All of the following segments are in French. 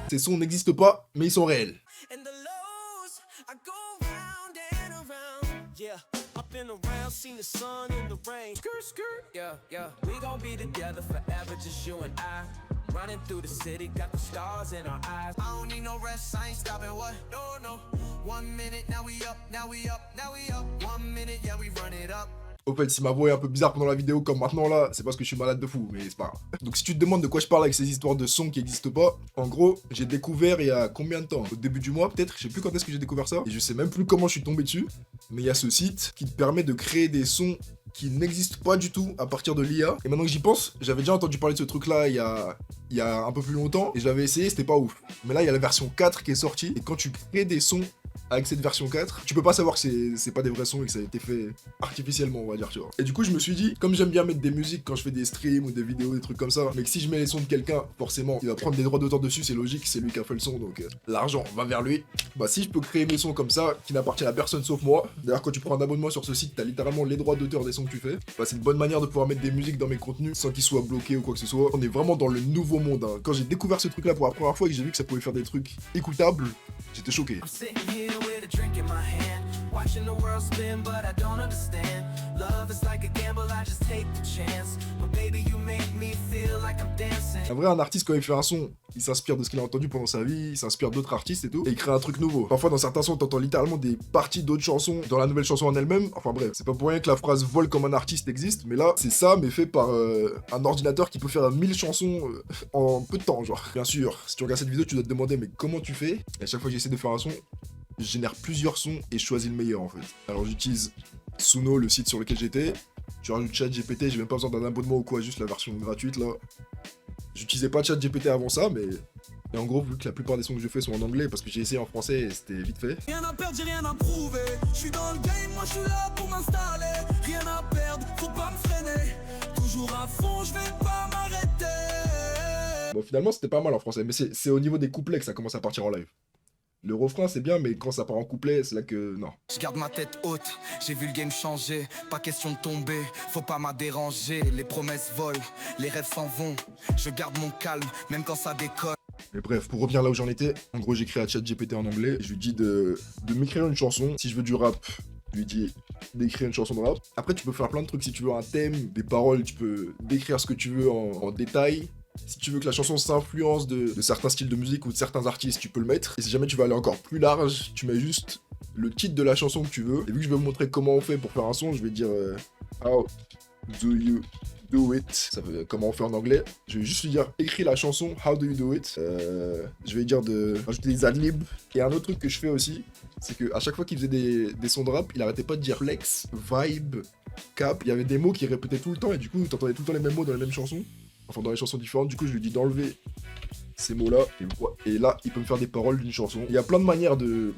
Ces sons n'existent pas, mais ils sont réels. And the lows, I go round and around. Yeah, up and around, seen the sun in the rain. Skirt, skirt. Yeah, yeah. We gon' be together forever, just you and I. Running through the city, got the stars in our eyes. I don't need no rest, I ain't stopping. What? No, no. 1 minute, now we up, now we up, now we up. 1 minute, yeah, we run it up. Au fait, si ma voix est un peu bizarre pendant la vidéo comme maintenant là, c'est parce que je suis malade de fou, mais c'est pas grave. Donc si tu te demandes de quoi je parle avec ces histoires de sons qui n'existent pas, en gros, j'ai découvert il y a combien de temps? Au début du mois peut-être, je sais plus quand est-ce que j'ai découvert ça, et je sais même plus comment je suis tombé dessus, mais il y a ce site qui te permet de créer des sons qui n'existent pas du tout à partir de l'IA. Et maintenant que j'y pense, j'avais déjà entendu parler de ce truc là il y a un peu plus longtemps, et je l'avais essayé, c'était pas ouf. Mais là il y a la version 4 qui est sortie, et quand tu crées des sons avec cette version 4, tu peux pas savoir que c'est pas des vrais sons et que ça a été fait artificiellement, on va dire, tu vois. Et du coup, je me suis dit, comme j'aime bien mettre des musiques quand je fais des streams ou des vidéos, des trucs comme ça, mais que si je mets les sons de quelqu'un, forcément, il va prendre des droits d'auteur dessus, c'est logique, c'est lui qui a fait le son, donc l'argent va vers lui. Bah si je peux créer mes sons comme ça, qui n'appartiennent à personne sauf moi, d'ailleurs quand tu prends un abonnement sur ce site, t'as littéralement les droits d'auteur des sons que tu fais, bah c'est une bonne manière de pouvoir mettre des musiques dans mes contenus sans qu'ils soient bloqués ou quoi que ce soit. On est vraiment dans le nouveau monde, hein. Quand j'ai découvert ce truc là pour la première fois et que j'ai vu que ça pouvait faire des trucs écoutables, j'étais choqué. I'm sitting here with a drink in my hand, watching the world spin, but I don't understand. Love is like a gamble, I just take the chance. But baby, you make me feel like I'm dancing. En vrai, un artiste, quand il fait un son, il s'inspire de ce qu'il a entendu pendant sa vie, il s'inspire d'autres artistes et tout, et il crée un truc nouveau. Parfois, dans certains sons, t'entends littéralement des parties d'autres chansons dans la nouvelle chanson en elle-même. Enfin bref, c'est pas pour rien que la phrase vole comme un artiste existe, mais là, c'est ça, mais fait par un ordinateur qui peut faire 1000 chansons en peu de temps, genre. Bien sûr, si tu regardes cette vidéo, tu dois te demander, mais comment tu fais? Et à chaque fois que j'essaie de faire un son, je génère plusieurs sons et je choisis le meilleur en fait. Alors j'utilise Suno, le site sur lequel j'étais. Tu rajoutes ChatGPT, j'ai même pas besoin d'un abonnement ou quoi, juste la version gratuite là. J'utilisais pas ChatGPT avant ça, mais... Et en gros, vu que la plupart des sons que je fais sont en anglais, parce que j'ai essayé en français et c'était vite fait. Rien à perdre, j'ai rien à prouver. Je suis dans le game, moi je suis là pour m'installer. Rien à perdre, faut pas me freiner. Toujours à fond, je vais pas m'arrêter. Bon, finalement, c'était pas mal en français, mais c'est au niveau des couplets que ça commence à partir en live. Le refrain, c'est bien, mais quand ça part en couplet, c'est là que... non. Je garde ma tête haute, j'ai vu le game changer. Pas question de tomber, faut pas m'a déranger. Les promesses volent, les rêves s'en vont. Je garde mon calme, même quand ça déconne. Mais bref, pour revenir là où j'en étais, en gros, j'écris à ChatGPT en anglais. Je lui dis de m'écrire une chanson. Si je veux du rap, je lui dis d'écrire une chanson de rap. Après, tu peux faire plein de trucs. Si tu veux un thème, des paroles, tu peux décrire ce que tu veux en détail. Si tu veux que la chanson s'influence de certains styles de musique ou de certains artistes, tu peux le mettre. Et si jamais tu veux aller encore plus large, tu mets juste le titre de la chanson que tu veux. Et vu que je vais vous montrer comment on fait pour faire un son, je vais dire How do you do it? Ça veut comment on fait en anglais. Je vais juste lui dire écris la chanson How do you do it? Je vais lui dire de rajouter des adlibs. Et un autre truc que je fais aussi, c'est qu'à chaque fois qu'il faisait des sons de rap, il arrêtait pas de dire flex, vibe, cap. Il y avait des mots qu'il répétait tout le temps et du coup, t'entendais tout le temps les mêmes mots dans les mêmes chansons. Enfin, dans les chansons différentes, du coup, je lui dis d'enlever ces mots-là, et là, il peut me faire des paroles d'une chanson. Il y a plein de manières de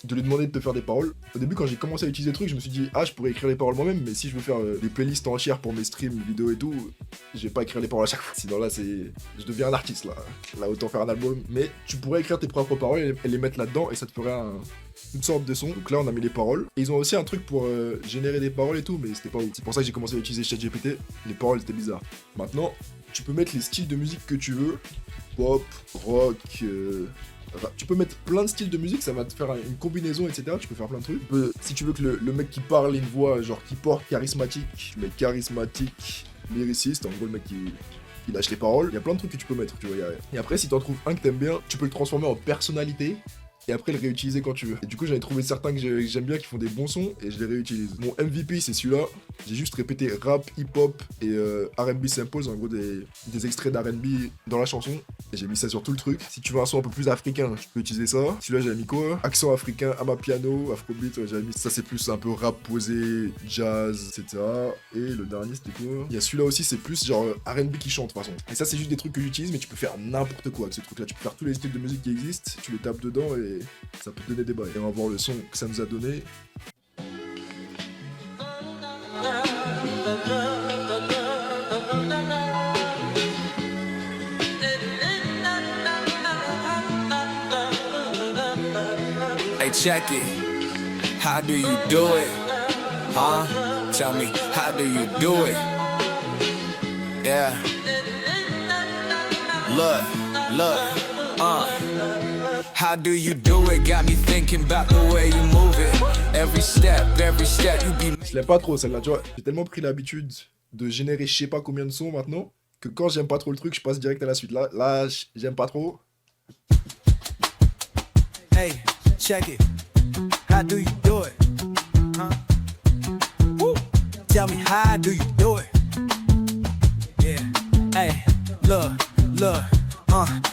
lui demander de te faire des paroles. Au début, quand j'ai commencé à utiliser le truc, je me suis dit, ah, je pourrais écrire les paroles moi-même, mais si je veux faire des playlists entières pour mes streams, vidéos et tout, je vais pas écrire les paroles à chaque fois. Sinon, là, je deviens un artiste, là. Là, autant faire un album. Mais tu pourrais écrire tes propres paroles et les mettre là-dedans, et ça te ferait une sorte de son. Donc là, on a mis les paroles. Et ils ont aussi un truc pour générer des paroles et tout, mais c'était pas ouf. C'est pour ça que j'ai commencé à utiliser ChatGPT. Les paroles étaient bizarres. Maintenant, tu peux mettre les styles de musique que tu veux. Pop, rock, enfin, tu peux mettre plein de styles de musique, ça va te faire une combinaison, etc. Tu peux faire plein de trucs. Si tu veux que le mec qui parle ait une voix genre qui porte charismatique, tu mets charismatique, lyriciste, en gros le mec qui lâche les paroles. Il y a plein de trucs que tu peux mettre, tu vois. Et après, si t'en trouves un que t'aimes bien, tu peux le transformer en personnalité. Et après le réutiliser quand tu veux. Et du coup j'en ai trouvé certains que j'aime bien qui font des bons sons et je les réutilise. Mon MVP c'est celui-là. J'ai juste répété rap, hip-hop et R&B samples, en gros des extraits d'R&B dans la chanson. Et j'ai mis ça sur tout le truc. Si tu veux un son un peu plus africain, tu peux utiliser ça. Celui-là j'avais mis quoi? Accent africain, amapiano, afrobeat, ouais, j'avais mis ça, c'est plus un peu rap posé, jazz, etc. Et le dernier c'était quoi? Il y a celui-là aussi, c'est plus genre R&B qui chante de toute façon. Et ça c'est juste des trucs que j'utilise, mais tu peux faire n'importe quoi avec ce truc-là. Tu peux faire tous les styles de musique qui existent, tu les tapes dedans et ça peut te donner des bails. Et on va voir le son que ça nous a donné. Hey, check it. How do you do it? Huh? Tell me, how do you do it? Yeah. Look. How do you do it? Got me thinking about the way you move it. Every step you be. Je l'aime pas trop celle-là, tu vois. J'ai tellement pris l'habitude de générer je sais pas combien de sons maintenant que quand j'aime pas trop le truc, je passe direct à la suite. Là j'aime pas trop. Hey, check it. How do you do it? Huh? Woo. Tell me how do you do it? Yeah. Hey, look.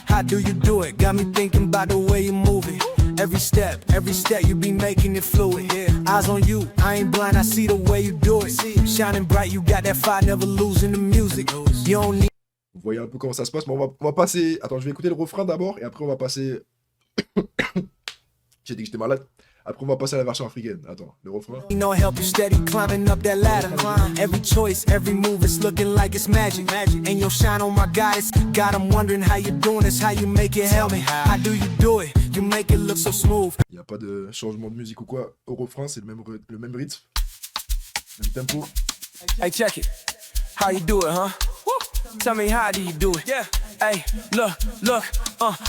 How do you do it? Got me thinking about the way you move it. Every step you be making it fluid. Yeah. Eyes on you, I ain't blind, I see the way you do it. Shining bright, you got that fire, never losing the music. You don't need. Vous voyez un peu comment ça se passe, mais on va passer... Attends, je vais écouter le refrain d'abord, et après on va passer... J'ai dit que j'étais malade. Après on va passer à la version africaine. Attends, le refrain. You know, help you steady climbing up that ladder. Every choice, every move, it's looking like it's magic. And your shine on my goddess. God, I'm wondering how you doing this, how you make it, help me. How do you do it? You make it look so smooth. Il n'y a pas de changement de musique ou quoi. Au refrain, c'est le même rythme, même tempo. Hey, check it. How you do it, huh? Woo. Tell me how do you do it? Yeah. Hey, look.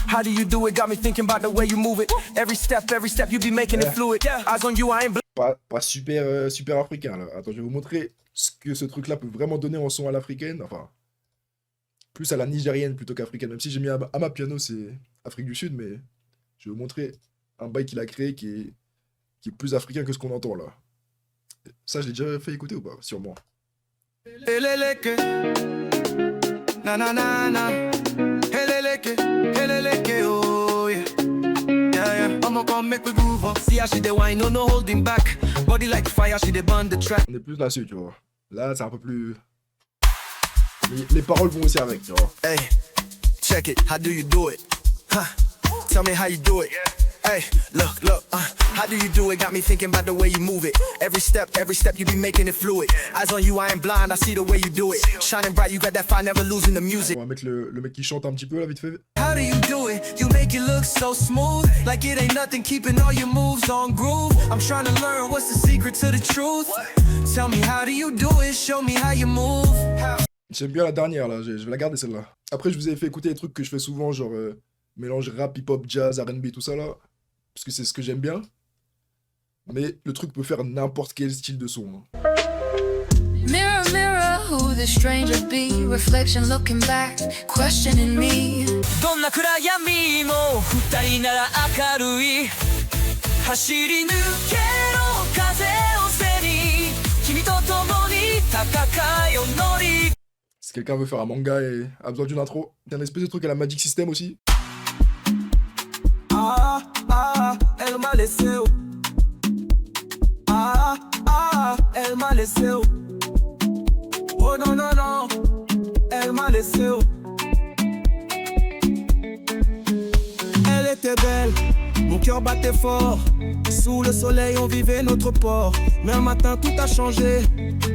How do you do it? Got me thinking about the way you move it. Every step you be making it fluid. Eyes on you, I ain't. Pas super africain là. Attends, je vais vous montrer ce que ce truc là peut vraiment donner en son à l'africaine. Enfin, plus à la nigérienne plutôt qu'africaine. Même si j'ai mis Amapiano, c'est Afrique du Sud, mais je vais vous montrer un bail qu'il a créé qui est plus africain que ce qu'on entend là. Ça, je l'ai déjà fait écouter ou pas? Sûrement. Na na na na, heleleke, oh yeah, yeah. I'm gonna make me groove on. See how she dey wine, no holding back. Body like fire, she dey burn the track. On est plus là-dessus, tu vois. Là, c'est un peu plus. Les paroles vont aussi avec, tu vois. Hey, check it. How do you do it? Huh? Tell me how you do it. Hey, look. How do you do it? Got me thinking about the way you move it. Every step you be making it fluid. Eyes on you, I ain't blind, I see the way you do it. Shining bright, you got that fire, never losing the music. On va mettre le mec qui chante un petit peu là, vite fait. How do you do it? You make it look so smooth. Like it ain't nothing keeping all your moves on groove. I'm trying to learn what's the secret to the truth. Tell me how do you do it? Show me how you move. J'aime bien la dernière là, je vais la garder celle-là. Après, je vous avais fait écouter les trucs que je fais souvent, genre mélange rap, hip-hop, jazz, R&B, tout ça là. Parce que c'est ce que j'aime bien. Mais le truc peut faire n'importe quel style de son. Hein. Mirror, mirror, who the stranger be? Reflection looking back, questioning me. どんな暗闇も二人なら明るい走り抜けろ風を背に君と共に戦いを乗り Si quelqu'un veut faire un manga et a besoin d'une intro, il y a un espèce de truc à la Magic System aussi. Elle m'a laissé elle m'a laissé oh non elle m'a laissé elle était belle mon cœur battait fort sous le soleil on vivait notre port mais un matin tout a changé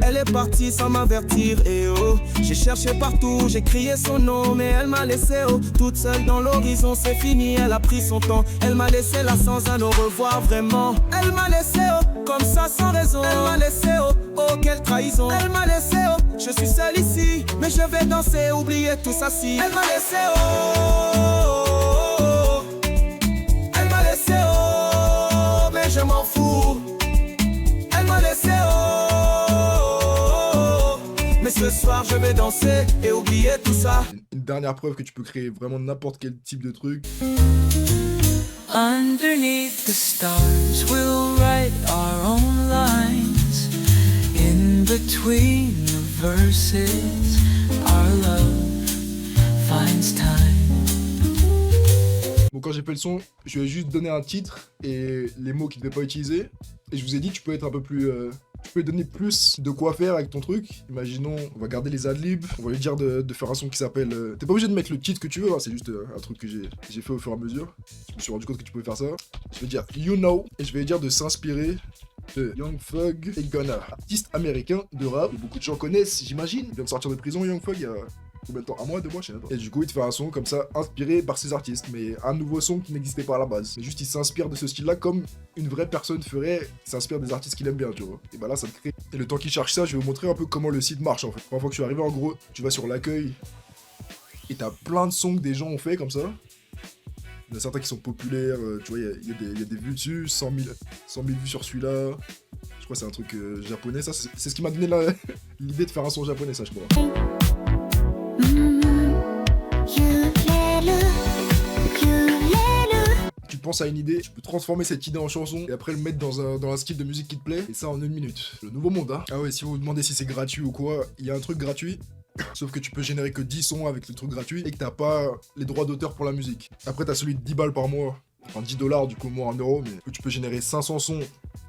elle est partie sans m'avertir et oh j'ai cherché partout j'ai crié son nom mais elle m'a laissé toute seule dans l'horizon c'est fini elle a pris son temps elle m'a laissé là sans un au revoir vraiment elle m'a laissé comme ça sans raison elle m'a laissé oh quelle trahison elle m'a laissé je suis seule ici mais je vais danser oublier tout ça si elle m'a laissé elle m'a laissé mais je m'en fous elle m'a laissé mais ce soir je vais danser et oublier tout ça. Une dernière preuve que tu peux créer vraiment n'importe quel type de truc. Underneath the stars, we'll write our own lines. In between the verses, our love finds time. Bon, quand j'ai fait le son, je lui ai juste donné un titre et les mots qu'il ne devait pas utiliser. Et je vous ai dit, tu peux être un peu plus... tu peux lui donner plus de quoi faire avec ton truc. Imaginons, on va garder les adlibs. On va lui dire de faire un son qui s'appelle... T'es pas obligé de mettre le titre que tu veux, hein, c'est juste un truc que j'ai fait au fur et à mesure. Je me suis rendu compte que tu pouvais faire ça. Je vais dire You Know. Et je vais lui dire de s'inspirer de Young Thug et Gunna. Artiste américain de rap que beaucoup de gens connaissent, j'imagine. Il vient de sortir de prison, Young Thug, il y a... combien de temps? Un mois, 2 mois, je sais pas. Et du coup, il te fait un son comme ça, inspiré par ces artistes, mais un nouveau son qui n'existait pas à la base. Mais juste, il s'inspire de ce style-là comme une vraie personne ferait, il s'inspire des artistes qu'il aime bien, tu vois. Et bah là, ça te crée. Et le temps qu'il cherche ça, je vais vous montrer un peu comment le site marche, en fait. La première fois que je suis arrivé, en gros, tu vas sur l'accueil, et t'as plein de sons que des gens ont fait comme ça. Il y en a certains qui sont populaires, tu vois, il y a des vues dessus, 100 000 vues sur celui-là. Je crois que c'est un truc japonais, ça, c'est ce qui m'a donné l'idée de faire un son japonais, ça, je crois. Tu penses à une idée, tu peux transformer cette idée en chanson et après le mettre dans un style de musique qui te plaît, et ça en 1 minute. Le nouveau monde, hein. Ah ouais, si vous vous demandez si c'est gratuit ou quoi, il y a un truc gratuit. Sauf que tu peux générer que 10 sons avec le truc gratuit et que t'as pas les droits d'auteur pour la musique. Après t'as celui de 10 balles par mois, enfin $10 du coup moins 1 euro, mais tu peux générer 500 sons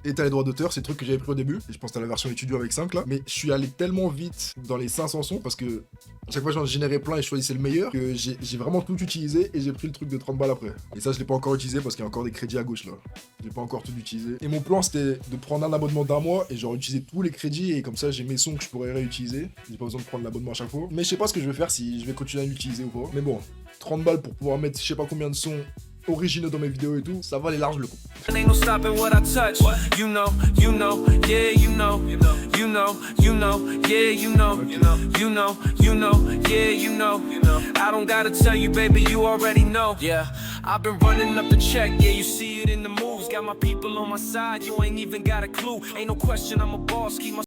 et t'as les droits d'auteur, c'est le truc que j'avais pris au début. Et je pense que t'as la version étudio avec 5 là. Mais je suis allé tellement vite dans les 500 sons parce que à chaque fois j'en générais plein et je choisissais le meilleur que j'ai vraiment tout utilisé et j'ai pris le truc de 30 balles après. Et ça je l'ai pas encore utilisé parce qu'il y a encore des crédits à gauche là. J'ai pas encore tout utilisé. Et mon plan c'était de prendre un abonnement d'1 mois et genre utiliser tous les crédits et comme ça j'ai mes sons que je pourrais réutiliser. J'ai pas besoin de prendre l'abonnement à chaque fois. Mais je sais pas ce que je vais faire, si je vais continuer à l'utiliser ou pas. Mais bon, 30 balles pour pouvoir mettre je sais pas combien de sons originaux dans mes vidéos et tout, ça valait large le coup. Ain't no stopping what I touch. You know, yeah, you know, yeah, you know, yeah, you know. I don't gotta tell you, baby, you already know. Yeah, I've been running up the check, yeah, you see it in the moves. Got my people on my side, you ain't even got a clue. Ain't no question, I'm a boss, keep my